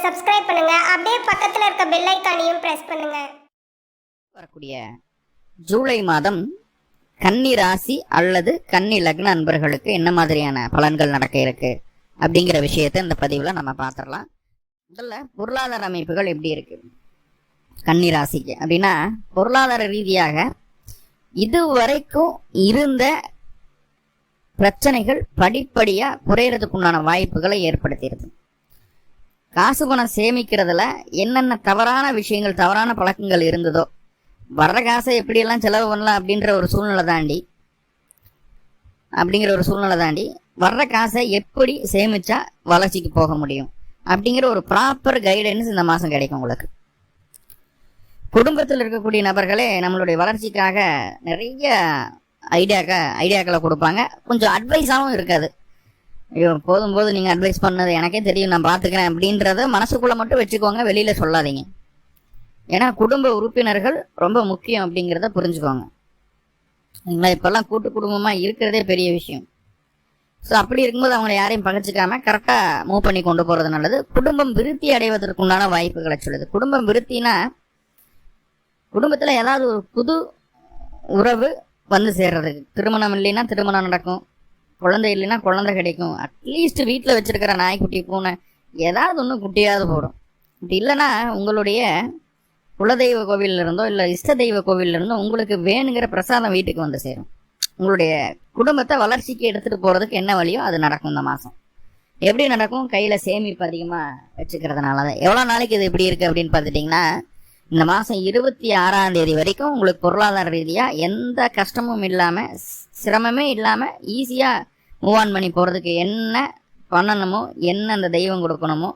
Subscribe பண்ணுங்க. அப்படியே பக்கத்துல இருக்க பெல் ஐகானையும் பிரஸ் பண்ணுங்க. வரக்கூடிய ஜூலை மாதம் கன்னி ராசி அல்லது கன்னி லக்ன அன்பர்களுக்கு என்ன மாதிரியான பலன்கள் நடக்க இருக்கு அப்படிங்கிற விஷயத்தை இந்த பதிவுல நம்ம பார்த்துடலாம். முதல்ல பொருளாதார அமைப்புகள் எப்படி இருக்கு கன்னி ராசிக்கு அப்படின்னா, பொருளாதார ரீதியாக இதுவரைக்கும் இருந்த பிரச்சனைகள் படிப்படியா குறையறதுக்குண்டான வாய்ப்புகளை ஏற்படுத்திடுது. காசு பணம் சேமிக்கிறதுல என்னென்ன தவறான விஷயங்கள், தவறான பழக்கங்கள் இருந்ததோ, வர்ற காசை எப்படியெல்லாம் செலவு பண்ணலாம் அப்படிங்கிற ஒரு சூழ்நிலை தாண்டி வர்ற காசை எப்படி சேமிச்சா வளர்ச்சிக்கு போக முடியும் அப்படிங்கிற ஒரு ப்ராப்பர் கைடன்ஸ் இந்த மாதம் கிடைக்கும் உங்களுக்கு. குடும்பத்தில் இருக்கக்கூடிய நபர்களே நம்மளுடைய வளர்ச்சிக்காக நிறைய ஐடியாக்களை கொடுப்பாங்க. கொஞ்சம் அட்வைஸாகவும் இருக்காது. ஐயோ போதும் நீங்கள் அட்வைஸ் பண்ணது எனக்கே தெரியும், நான் பார்த்துக்கிறேன் அப்படின்றத மனசுக்குள்ளே மட்டும் வச்சுக்கோங்க, வெளியில் சொல்லாதீங்க. ஏன்னா குடும்ப உறுப்பினர்கள் ரொம்ப முக்கியம் அப்படிங்கிறத புரிஞ்சுக்கோங்க. நீங்களா இப்போல்லாம் கூட்டு குடும்பமாக இருக்கிறதே பெரிய விஷயம். ஸோ அப்படி இருக்கும்போது அவங்கள யாரையும் பகச்சிக்காம கரெக்டாக மூவ் பண்ணி கொண்டு போகிறது நல்லது. குடும்பம் விருத்தி அடைவதற்குண்டான வாய்ப்புகளை சொல்லுது. குடும்பம் விருத்தினா குடும்பத்தில் ஏதாவது ஒரு புது உறவு வந்து சேர்றதுக்கு, திருமணம் இல்லைன்னா திருமணம் நடக்கும், குழந்தை இல்லைன்னா குழந்தை கிடைக்கும். அட்லீஸ்ட் வீட்டில் வச்சிருக்கிற நாய்க்குட்டி, பூனை ஏதாவது ஒன்று குட்டியாவது போடும். இப்படி இல்லைன்னா உங்களுடைய குலதெய்வ கோவிலில் இருந்தோ இல்லை இஷ்ட தெய்வ கோவிலில் இருந்தோ உங்களுக்கு வேணுங்கிற பிரசாதம் வீட்டுக்கு வந்து சேரும். உங்களுடைய குடும்பத்தை வளர்ச்சிக்கு எடுத்துகிட்டு போகிறதுக்கு என்ன வழியோ அது நடக்கும். இந்த மாதம் எப்படி நடக்கும்? கையில் சேமிப்பு அதிகமாக வச்சுக்கிறதுனால தான். எவ்வளோ நாளைக்கு இது எப்படி இருக்குது அப்படின்னு பார்த்துட்டிங்கன்னா, இந்த மாதம் 26ஆம் தேதி வரைக்கும் உங்களுக்கு பொருளாதார ரீதியாக எந்த கஷ்டமும் இல்லாமல், சிரமமே இல்லாமல் ஈஸியாக மூவ் ஆன் பண்ணி போகிறதுக்கு என்ன பண்ணணுமோ, என்ன அந்த தெய்வம் கொடுக்கணுமோ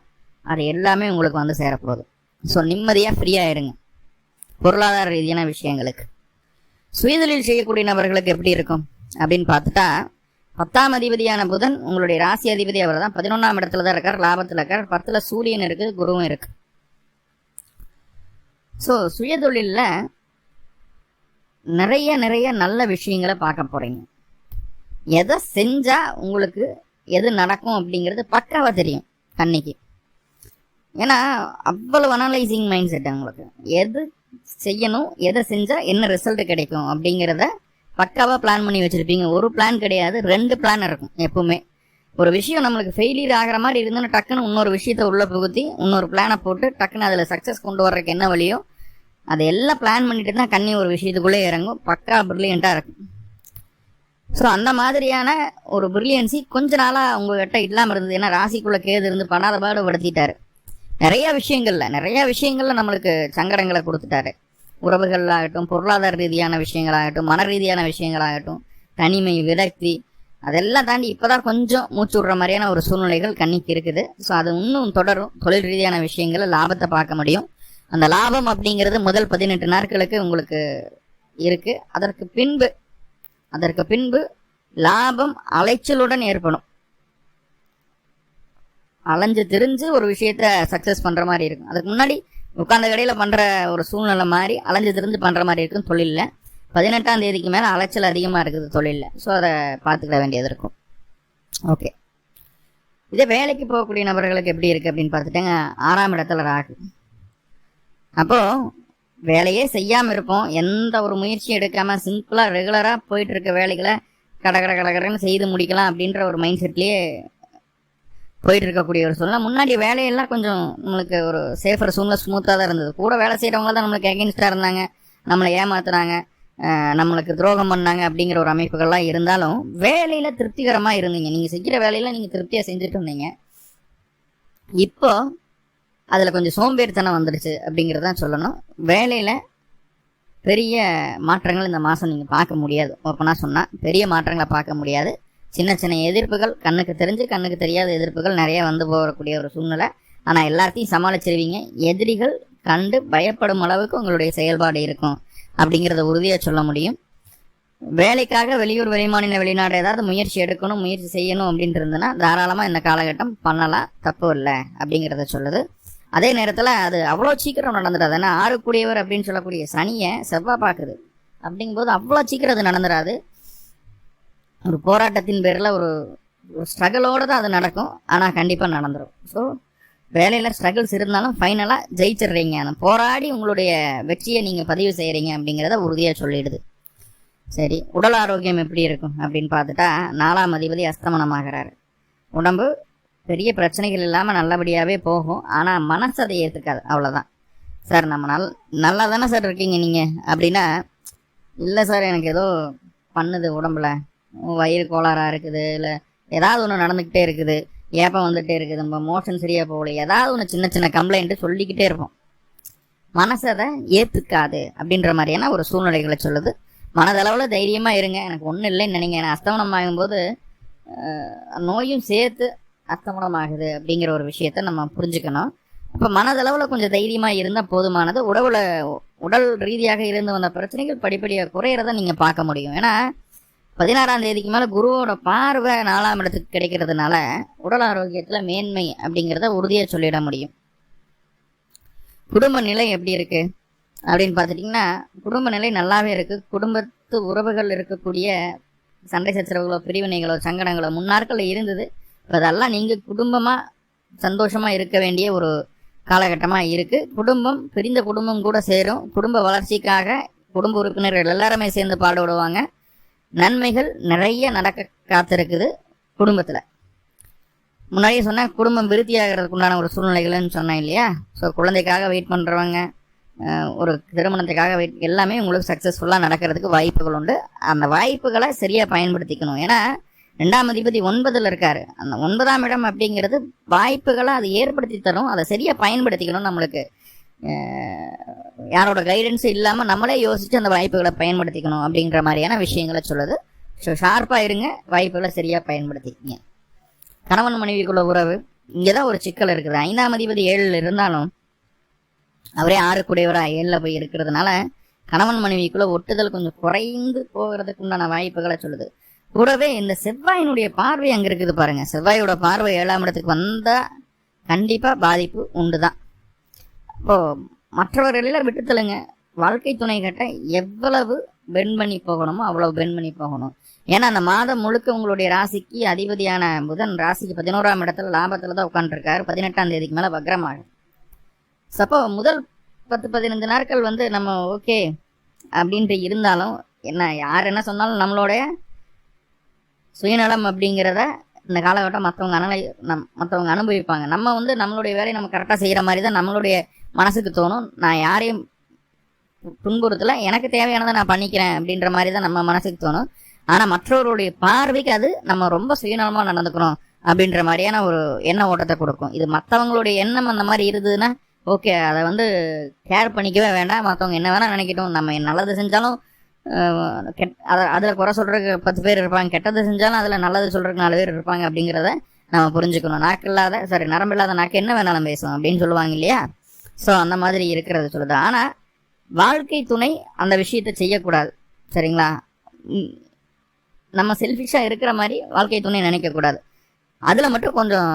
அது எல்லாமே உங்களுக்கு வந்து சேரப்போகுது. ஸோ நிம்மதியாக ஃப்ரீயாக இருங்க பொருளாதார ரீதியான விஷயங்களுக்கு. சுயதொழில் செய்யக்கூடிய நபர்களுக்கு எப்படி இருக்கும் அப்படின்னு பார்த்துட்டா, 10ஆம் அதிபதியான புதன் உங்களுடைய ராசி அதிபதி, அவர் தான் 11ஆம் இடத்துல தான் இருக்கார், லாபத்தில் இருக்கார். 10ல் சூரியன் இருக்குது, குருவும் இருக்கு. ஸோ சுயதொழிலில் நிறைய நல்ல விஷயங்களை பார்க்க போகிறீங்க. எதை செஞ்சால் உங்களுக்கு எது நடக்கும் அப்படிங்கிறது பக்காவாக தெரியும் கன்னிக்கு. ஏன்னா அவ்வளவு அனலைசிங் மைண்ட் செட் உங்களுக்கு. எது செய்யணும், எதை செஞ்சால் என்ன ரிசல்ட் கிடைக்கும் அப்படிங்கிறத பக்காவாக பிளான் பண்ணி வச்சுருப்பீங்க. ஒரு பிளான் கிடையாது, 2 பிளான் இருக்கும் எப்பவுமே. ஒரு விஷயம் நம்மளுக்கு ஃபெயிலியர் ஆகிற மாதிரி இருந்தோன்னா டக்குன்னு இன்னொரு விஷயத்தை உள்ளே புகுத்தி இன்னொரு பிளானை போட்டு டக்குன்னு அதில் சக்ஸஸ் கொண்டு வர்றதுக்கு என்ன வழியோ அதை எல்லாம் பிளான் பண்ணிட்டு தான் கன்னி ஒரு விஷயத்துக்குள்ளே இறங்கும். பக்கா பிரில்லியண்ட்டாக இருக்கும். ஸோ அந்த மாதிரியான ஒரு பிரில்லியன்சி கொஞ்ச நாளாக உங்கள்கிட்ட இல்லாமல் இருந்தது. ஏன்னா ராசிக்குள்ளே கேது இருந்து பண்ணாத பாடு படுத்திட்டாரு. நிறைய விஷயங்கள்ல நம்மளுக்கு சங்கடங்களை கொடுத்துட்டாரு. உறவுகளாகட்டும், பொருளாதார ரீதியான விஷயங்களாகட்டும், மன ரீதியான விஷயங்களாகட்டும், தனிமை, விரக்தி, அதெல்லாம் தாண்டி இப்போதான் கொஞ்சம் மூச்சு விடுற மாதிரியான ஒரு சூழ்நிலைகள் கன்னிக்கு இருக்குது. ஸோ அது இன்னும் தொடரும். தொழில் ரீதியான விஷயங்களை லாபத்தை பார்க்க முடியும். அந்த லாபம் அப்படிங்கிறது முதல் 18 நாட்களுக்கு உங்களுக்கு இருக்கு. அதற்கு பின்பு லாபம் அலைச்சலுடன் ஏற்படும். அலைஞ்சு திரிஞ்சு ஒரு விஷயத்த சக்ஸஸ் பண்ணுற மாதிரி இருக்கும். அதுக்கு முன்னாடி உட்கார்ந்த கடையில் பண்ணுற ஒரு சூழ்நிலை மாதிரி அலைஞ்சு திரிஞ்சு பண்ணுற மாதிரி இருக்கும் தொழிலில். 18ஆம் தேதிக்கு மேலே அலைச்சல் அதிகமாக இருக்குது தொழிலில். ஸோ அதை பார்த்துக்கிட வேண்டியது இருக்கும். ஓகே, இதே வேலைக்கு போகக்கூடிய நபர்களுக்கு எப்படி இருக்குது அப்படின்னு பார்த்துட்டேங்க. 6ஆம் இடத்துல ராகு. அப்போது வேலையே செய்யாமல் இருப்போம், எந்த ஒரு முயற்சியும் எடுக்காமல் சிம்பிளாக ரெகுலராக போயிட்டு இருக்க வேலைகளை கடகடன்னு செய்து முடிக்கலாம் அப்படின்ற ஒரு மைண்ட் செட்லேயே போயிட்டு இருக்கக்கூடிய ஒரு சூழ்நிலை. முன்னாடி வேலையெல்லாம் கொஞ்சம் நம்மளுக்கு ஒரு சேஃபர் சூழ்நிலை, ஸ்மூத்தாக தான் இருந்தது. கூட வேலை செய்கிறவங்க தான் நம்மளுக்கு அகெயின்ஸ்டாக இருந்தாங்க, நம்மளை ஏமாத்துறாங்க, நம்மளுக்கு துரோகம் பண்ணாங்க அப்படிங்கிற ஒரு அமைப்புகள்லாம் இருந்தாலும் வேலையில் திருப்திகரமாக இருந்தீங்க. நீங்கள் செய்கிற வேலையில் நீங்கள் திருப்தியாக செஞ்சுட்டு இருந்தீங்க. இப்போ அதில் கொஞ்சம் சோம்பேறித்தனம் வந்துடுச்சு அப்படிங்கிறதான் சொல்லணும். வேலையில் பெரிய மாற்றங்கள் இந்த மாதம் நீங்கள் பார்க்க முடியாது. ஓப்பனாக சொன்னால் பெரிய மாற்றங்களை பார்க்க முடியாது. சின்ன எதிர்ப்புகள், கண்ணுக்கு தெரிஞ்சு கண்ணுக்கு தெரியாத எதிர்ப்புகள் நிறைய வந்து போகக்கூடிய ஒரு சூழ்நிலை. ஆனால் எல்லாத்தையும் சமாளிச்சிருவீங்க. எதிரிகள் கண்டு பயப்படும் அளவுக்கு உங்களுடைய செயல்பாடு இருக்கும் அப்படிங்கிறத உறுதியாக சொல்ல முடியும். வேலைக்காக வெளியூர், வெளிமாநில, வெளிநாடு ஏதாவது முயற்சி செய்யணும் அப்படின்ட்டு இருந்ததுன்னா தாராளமாக இந்த காலகட்டம் பண்ணலாம், தப்பு இல்லை அப்படிங்கிறத சொல்லுது. அதே நேரத்தில் அது அவ்வளோ சீக்கிரம் நடந்துடாது. ஏன்னா 6 கூடியவர் அப்படின்னு சொல்லக்கூடிய சனியை செவ்வாய் பார்க்குது. அப்படிங்கும்போது அவ்வளோ சீக்கிரம் அது நடந்துடாது. ஒரு போராட்டத்தின் பேரில் ஒரு ஸ்ட்ரகிளோடு தான் அது நடக்கும். ஆனால் கண்டிப்பாக நடந்துடும். ஸோ வேலையில் ஸ்ட்ரகிள்ஸ் இருந்தாலும் ஃபைனலாக ஜெயிச்சிடுறீங்க. அந்த போராடி உங்களுடைய வெற்றியை நீங்கள் பதிவு செய்கிறீங்க அப்படிங்கிறத உறுதியாக சொல்லிடுது. சரி, உடல் ஆரோக்கியம் எப்படி இருக்கும் அப்படின்னு பார்த்துட்டா 4ஆம் அதிபதி அஸ்தமனமாகிறாரு. உடம்பு பெரிய பிரச்சனைகள் இல்லாமல் நல்லபடியாகவே போகும். ஆனால் மனசு அதை ஏற்றுக்காது. அவ்வளோதான். சார் நம்ம நல்லா தானே சார் இருக்கீங்க நீங்கள் அப்படின்னா, இல்லை சார் எனக்கு ஏதோ பண்ணுது, உடம்புல வயிறு கோளாறாக இருக்குது, இல்லை ஏதாவது ஒன்று நடந்துக்கிட்டே இருக்குது, ஏப்பம் வந்துகிட்டே இருக்குது, நம்ம மோஷன் சரியாக போகல, ஏதாவது ஒன்று சின்ன சின்ன கம்ப்ளைண்ட்டு சொல்லிக்கிட்டே இருப்போம். மனசு அதை ஏற்றுக்காது அப்படின்ற மாதிரியான ஒரு சூழ்நிலைகளை சொல்லுது. மனதளவில் தைரியமாக இருங்க, எனக்கு ஒன்றும் இல்லைன்னு நினைங்க. ஏன்னா அஸ்தமனம் ஆகும்போது நோயும் சேர்த்து அஸ்தமனம் ஆகுது அப்படிங்கிற ஒரு விஷயத்த நம்ம புரிஞ்சுக்கணும். அப்போ மனதளவில் கொஞ்சம் தைரியமாக இருந்தால் போதுமானது. உடல் ரீதியாக இருந்து வந்த பிரச்சனைகள் படிப்படியாக குறையிறத நீங்கள் பார்க்க முடியும். ஏன்னா 16ஆம் தேதிக்கு மேலே குருவோட பார்வை 4ஆம் இடத்துக்கு கிடைக்கிறதுனால உடல் ஆரோக்கியத்தில் மேன்மை அப்படிங்கிறத உறுதியாக சொல்லிட முடியும். குடும்ப நிலை எப்படி இருக்குது அப்படின்னு பார்த்துட்டிங்கன்னா, குடும்ப நிலை நல்லாவே இருக்குது. குடும்பத்து உறவுகள் இருக்கக்கூடிய சண்டை சச்சரவுகளோ பிரிவினைகளோ சங்கடங்களோ முன்னாட்களில் இருந்தது. இப்போ அதெல்லாம் நீங்கள் குடும்பமாக சந்தோஷமாக இருக்க வேண்டிய ஒரு காலகட்டமாக இருக்குது. பிரிந்த குடும்பம் கூட சேரும். குடும்ப வளர்ச்சிக்காக குடும்ப உறுப்பினர்கள் எல்லாருமே சேர்ந்து பாடுபடுவாங்க. நன்மைகள் நிறைய நடக்க காத்திருக்குது குடும்பத்தில். முன்னாடியே சொன்னேன், குடும்பம் விருத்தி ஆகிறதுக்கு உண்டான ஒரு சூழ்நிலைகள்னு சொன்னேன் இல்லையா? ஸோ குழந்தைக்காக வெயிட் பண்ணுறவங்க, ஒரு திருமணத்துக்காக வெயிட், எல்லாமே உங்களுக்கு சக்ஸஸ்ஃபுல்லாக நடக்கிறதுக்கு வாய்ப்புகள் உண்டு. அந்த வாய்ப்புகளை சரியாக பயன்படுத்திக்கணும். ஏன்னா 2ஆம் அதிபதி 9ல் இருக்காரு. அந்த 9ஆம் இடம் அப்படிங்கிறது வாய்ப்புகளை அது ஏற்படுத்தி தரும். அதை சரியாக பயன்படுத்திக்கணும். நம்மளுக்கு யாரோட கைடன்ஸும் இல்லாமல் நம்மளே யோசித்து அந்த வாய்ப்புகளை பயன்படுத்திக்கணும் அப்படிங்கிற மாதிரியான விஷயங்களை சொல்லுது. ஸோ ஷார்ப்பாக இருங்க, வாய்ப்புகளை சரியாக பயன்படுத்திக்கிங்க. கணவன் மனைவிக்குள்ள உறவு, இங்கே தான் ஒரு சிக்கல் இருக்குது. 5ஆம் அதிபதி 7ல் இருந்தாலும் அவரே 6 கூடியவராக 7ல் போய் இருக்கிறதுனால கணவன் மனைவிக்குள்ள ஒட்டுதல் கொஞ்சம் குறைந்து போகிறதுக்கு உண்டான வாய்ப்புகளை சொல்லுது. கூடவே இந்த செவ்வாயினுடைய பார்வை அங்கே இருக்குது பாருங்கள். செவ்வாயோட பார்வை 7ஆம் இடத்துக்கு வந்தால் கண்டிப்பாக பாதிப்பு உண்டு தான். இப்போது மற்றவர்களெல்லாம் விட்டுத்தலுங்க. வாழ்க்கை துணை கிட்ட எவ்வளவு பெண்ட் பண்ணி போகணுமோ அவ்வளவு பெண்ட் பண்ணி போகணும். ஏன்னா அந்த மாதம் முழுக்க உங்களுடைய ராசிக்கு அதிபதியான புதன் ராசிக்கு 11ஆம் இடத்துல லாபத்தில் தான் உட்காந்துருக்காரு. 18ஆம் தேதிக்கு மேலே வக்ரமாகும். சப்போ முதல் 10-15 நாட்கள் நம்ம ஓகே அப்படின்ட்டு இருந்தாலும் என்ன யார் என்ன சொன்னாலும் நம்மளுடைய சுயநலம் அப்படிங்கிறத இந்த காலகட்டம் மற்றவங்க அனுபவிப்பாங்க. நம்ம நம்மளுடைய வேலையை நம்ம கரெக்டாக செய்கிற மாதிரி தான் நம்மளுடைய மனசுக்கு தோணும். நான் யாரையும் துன்புறுத்தலை, எனக்கு தேவையானதை நான் பண்ணிக்கிறேன் அப்படின்ற மாதிரி தான் நம்ம மனசுக்கு தோணும். ஆனால் மற்றவருடைய பார்வைக்கு அது நம்ம ரொம்ப சுயநலமாக நடந்துக்கணும் அப்படின்ற மாதிரியான ஒரு எண்ண ஓட்டத்தை கொடுக்கும். இது மற்றவங்களுடைய எண்ணம் அந்த மாதிரி இருந்ததுன்னா ஓகே, அதை கேர் பண்ணிக்கவே வேண்டாம். மற்றவங்க என்ன வேணால் நினைக்கட்டும். நம்ம நல்லது செஞ்சாலும் அதில் குறை சொல்கிறதுக்கு 10 பேர் இருப்பாங்க, கெட்டது செஞ்சாலும் அதில் நல்லது சொல்கிறதுக்கு 4 பேர் இருப்பாங்க அப்படிங்கிறத நம்ம புரிஞ்சுக்கணும். நரம்பு இல்லாத நாக்கு என்ன வேணாலும் பேசுவோம் அப்படின்னு சொல்லுவாங்க இல்லையா? ஸோ அந்த மாதிரி இருக்கிறது சொல்லுது. ஆனால் வாழ்க்கை துணை அந்த விஷயத்தை செய்யக்கூடாது. சரிங்களா? நம்ம செல்ஃபிஷாக இருக்கிற மாதிரி வாழ்க்கை துணை நினைக்கக்கூடாது. அதில் மட்டும் கொஞ்சம்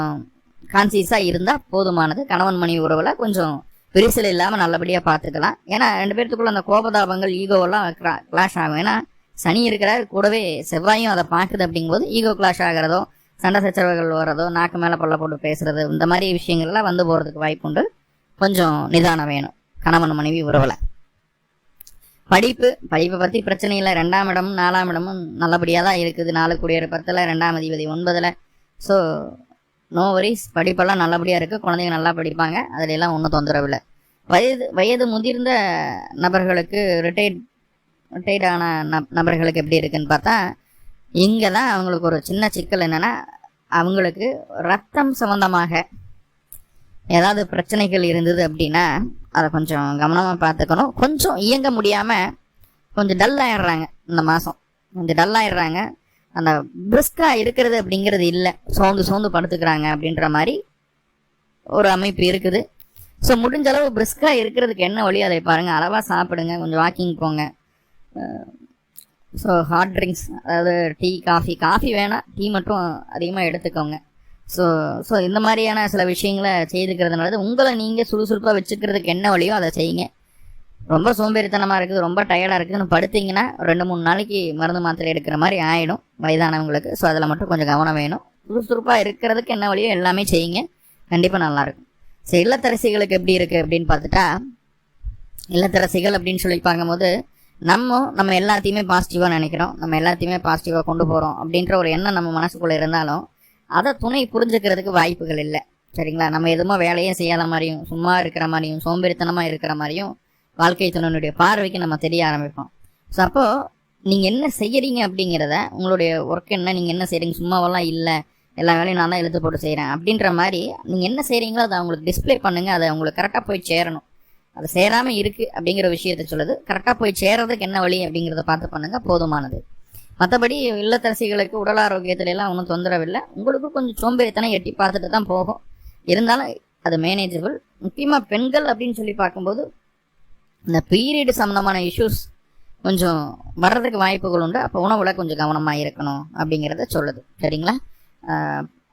கான்சியஸாக இருந்தால் போதுமானது. கணவன் மனைவி உறவில் கொஞ்சம் விரிசல் இல்லாமல் நல்லபடியாக பார்த்துக்கலாம். ஏன்னா 2 பேர்த்துக்குள்ள அந்த கோபதாபங்கள் ஈகோவெல்லாம் கிளாஷ் ஆகும். ஏன்னா சனி இருக்கிறார், கூடவே செவ்வாயும் அதை பார்க்குது. அப்படிங்கும்போது ஈகோ கிளாஷ் ஆகிறதோ, சண்டை சச்சரவுகள் வர்றதோ, நாக்கு மேலே பல்ல போட்டு பேசுறது, இந்த மாதிரி விஷயங்கள்லாம் போகிறதுக்கு வாய்ப்பு உண்டு. கொஞ்சம் நிதானம் வேணும் கணவன் மனைவி உறவில். படிப்பை பற்றி பிரச்சனை இல்லை. 2ஆம் இடமும் 4ஆம் இடமும் நல்லபடியாக தான் இருக்குது. 4 கூடியவர் 10ல், 2ஆம் அதிபதி 9ல். ஸோ நோ வரிஸ், படிப்பெல்லாம் நல்லபடியாக இருக்குது. குழந்தைங்க நல்லா படிப்பாங்க, அதில் எல்லாம் ஒன்றும் தொந்தரவு இல்லை. வயது முதிர்ந்த நபர்களுக்கு, ரிட்டையர்டான நபர்களுக்கு எப்படி இருக்குன்னு பார்த்தா, இங்கே தான் அவங்களுக்கு ஒரு சின்ன சிக்கல். என்னென்னா, அவங்களுக்கு ரத்தம் சம்மந்தமாக ஏதாவது பிரச்சனைகள் இருந்தது அப்படின்னா அதை கொஞ்சம் கவனமாக பார்த்துக்கணும். கொஞ்சம் இயங்க முடியாமல் கொஞ்சம் டல் ஆயிடுறாங்க. இந்த மாதம் கொஞ்சம் டல் ஆயிடுறாங்க. அந்த பிரிஸ்காக இருக்கிறது அப்படிங்கிறது இல்லை, சோர்ந்து படுத்துக்கிறாங்க அப்படின்ற மாதிரி ஒரு அமைப்பு இருக்குது. ஸோ முடிஞ்ச அளவு பிரிஸ்காக இருக்கிறதுக்கு என்ன வழி அதை பாருங்கள். அளவாக சாப்பிடுங்க, கொஞ்சம் வாக்கிங் போங்க. ஸோ ஹாட் ட்ரிங்க்ஸ், அதாவது டீ, காஃபி வேணாம், டீ மட்டும் அதிகமாக எடுத்துக்கோங்க. ஸோ இந்த மாதிரியான சில விஷயங்களை செய்துக்கிறதுனால உங்களை நீங்கள் சுறுசுறுப்பாக வச்சுக்கிறதுக்கு என்ன வழியோ அதை செய்யுங்க. ரொம்ப சோம்பேறித்தனமாக இருக்குது, ரொம்ப டயர்டாக இருக்குதுன்னு படுத்திங்கன்னா 2-3 நாளைக்கு மருந்து மாத்திரை எடுக்கிற மாதிரி ஆகிடும் வயதானவங்களுக்கு. ஸோ அதில் மட்டும் கொஞ்சம் கவனம் வேணும். சுறுசுறுப்பாக இருக்கிறதுக்கு என்ன வழியோ எல்லாமே செய்யுங்க, கண்டிப்பாக நல்லாயிருக்கும். சரி, இல்லத்தரசிகளுக்கு எப்படி இருக்குது அப்படின்னு பார்த்துட்டா, இல்லத்தரசிகள் அப்படின்னு சொல்லி பார்க்கும்போது நம்ம எல்லாத்தையுமே பாசிட்டிவாக நினைக்கிறோம், நம்ம எல்லாத்தையுமே பாசிட்டிவாக கொண்டு போகிறோம் அப்படின்ற ஒரு எண்ணம் நம்ம மனசுக்குள்ளே இருந்தாலும் அதை துணை புரிஞ்சுக்கிறதுக்கு வாய்ப்புகள் இல்லை. சரிங்களா? நம்ம எதுவுமே வேலையே செய்யாத மாதிரியும், சும்மா இருக்கிற மாதிரியும், சோம்பேறித்தனமாக இருக்கிற மாதிரியும் வாழ்க்கை துணையினுடைய பார்வைக்கு நம்ம தெரிய ஆரம்பிப்போம். ஸோ அப்போது நீங்கள் என்ன செய்கிறீங்க அப்படிங்கிறத, உங்களுடைய ஒர்க் என்ன, நீங்கள் என்ன செய்கிறீங்க, சும்மாவெல்லாம் இல்லை, எல்லா வேலையும் நான் தான் எழுத்து போட்டு செய்கிறேன் அப்படின்ற மாதிரி நீங்கள் என்ன செய்கிறீங்களோ அதை அவங்களுக்கு டிஸ்பிளே பண்ணுங்கள். அதை அவங்களுக்கு கரெக்டாக போய் சேரணும். அது சேராமல் இருக்குது அப்படிங்கிற விஷயத்த சொல்லுது. கரெக்டாக போய் சேர்றதுக்கு என்ன வழி அப்படிங்கிறத பார்த்து பண்ணுங்கள், போதுமானது. மற்றபடி இல்லத்தரசிகளுக்கு உடல் ஆரோக்கியத்துல எல்லாம் ஒன்றும் தொந்தரவில்லை. உங்களுக்கு கொஞ்சம் சோம்பேறித்தனம் எட்டி பார்த்துட்டு தான் போகும். இருந்தாலும் அது மேனேஜபிள். முக்கியமாக பெண்கள் அப்படின்னு சொல்லி பார்க்கும்போது இந்த பீரியடு சம்மந்தமான இஷ்யூஸ் கொஞ்சம் வர்றதுக்கு வாய்ப்புகள் உண்டு. அப்போ உணவுல கொஞ்சம் கவனமாக இருக்கணும் அப்படிங்கிறத சொல்லுது. சரிங்களா?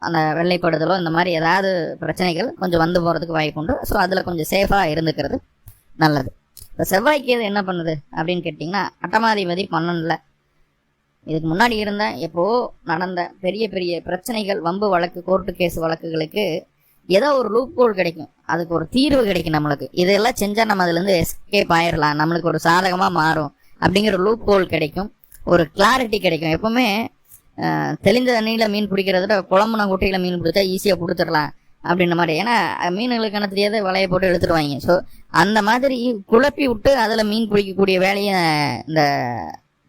அந்த வெள்ளைப்படுதலோ இந்த மாதிரி ஏதாவது பிரச்சனைகள் கொஞ்சம் வந்து போகிறதுக்கு வாய்ப்பு உண்டு. ஸோ அதில் கொஞ்சம் சேஃபாக இருந்துக்கிறது நல்லது. இப்போ செவ்வாய்க்கு இது என்ன பண்ணுது அப்படின்னு கேட்டிங்கன்னா, அட்டமாதிபதி 12ல் இதுக்கு முன்னாடி இருந்த எப்போ நடந்த பெரிய பெரிய பிரச்சனைகள், வம்பு வழக்கு, கோர்ட்டு கேஸ் வழக்குகளுக்கு ஏதோ ஒரு லூப் ஹோல் கிடைக்கும், அதுக்கு ஒரு தீர்வு கிடைக்கும். நம்மளுக்கு இதெல்லாம் செஞ்சால் நம்ம அதுலேருந்து எஸ்கேப் ஆயிடலாம், நம்மளுக்கு ஒரு சாதகமாக மாறும் அப்படிங்கிற லூப் ஹோல் கிடைக்கும், ஒரு கிளாரிட்டி கிடைக்கும். எப்பவுமே தெளிந்த தண்ணியில் மீன் பிடிக்கிறத விட குழம்புன குட்டையில் மீன் பிடிச்சா ஈஸியாக கொடுத்துடலாம் அப்படின்ற மாதிரி. ஏன்னா மீன்களுக்கு என்ன தெரியாத வலையை போட்டு எடுத்துடுவாங்க. ஸோ அந்த மாதிரி குழப்பி விட்டு அதில் மீன் பிடிக்கக்கூடிய வேலையை இந்த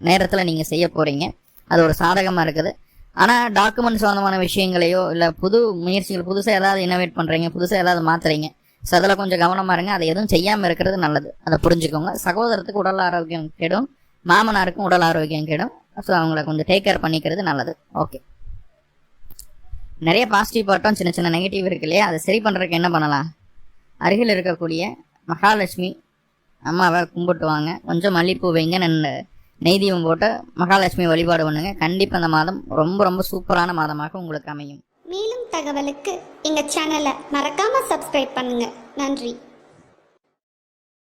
நேரத்தில் நீங்கள் செய்ய போகிறீங்க. அது ஒரு சாதகமாக இருக்குது. ஆனால் டாக்குமெண்ட் சம்மந்தமான விஷயங்களையோ இல்லை புது முயற்சிகள், புதுசாக ஏதாவது இனோவேட் பண்ணுறீங்க, புதுசாக ஏதாவது மாற்றுறீங்க, ஸோ அதில் கொஞ்சம் கவனமாக இருங்க. அதை எதுவும் செய்யாமல் இருக்கிறது நல்லது. அதை புரிஞ்சுக்கோங்க. சகோதரத்துக்கு உடல் ஆரோக்கியம் கெடும், மாமனாருக்கும் உடல் ஆரோக்கியம் கெடும். ஸோ அவங்கள கொஞ்சம் டேக் கேர் பண்ணிக்கிறது நல்லது. ஓகே, நிறைய பாசிட்டிவ் பார்ட்டும் சின்ன சின்ன நெகட்டிவ் இருக்கு இல்லையா? அதை சரி பண்ணுறதுக்கு என்ன பண்ணலாம்? அருகில் இருக்கக்கூடிய மகாலட்சுமி அம்மாவை கும்பிட்டு வாங்க, கொஞ்சம் மல்லிப்பூ வைங்க, நெய்தீபம் போட்டு மகாலட்சுமி வழிபாடு பண்ணுங்க. கண்டிப்பாக அந்த மாதம் ரொம்ப ரொம்ப சூப்பரான மாதமாக உங்களுக்கு அமையும். மேலும் தகவலுக்கு எங்கள் சேனலை மறக்காமல் சப்ஸ்கிரைப் பண்ணுங்கள். நன்றி.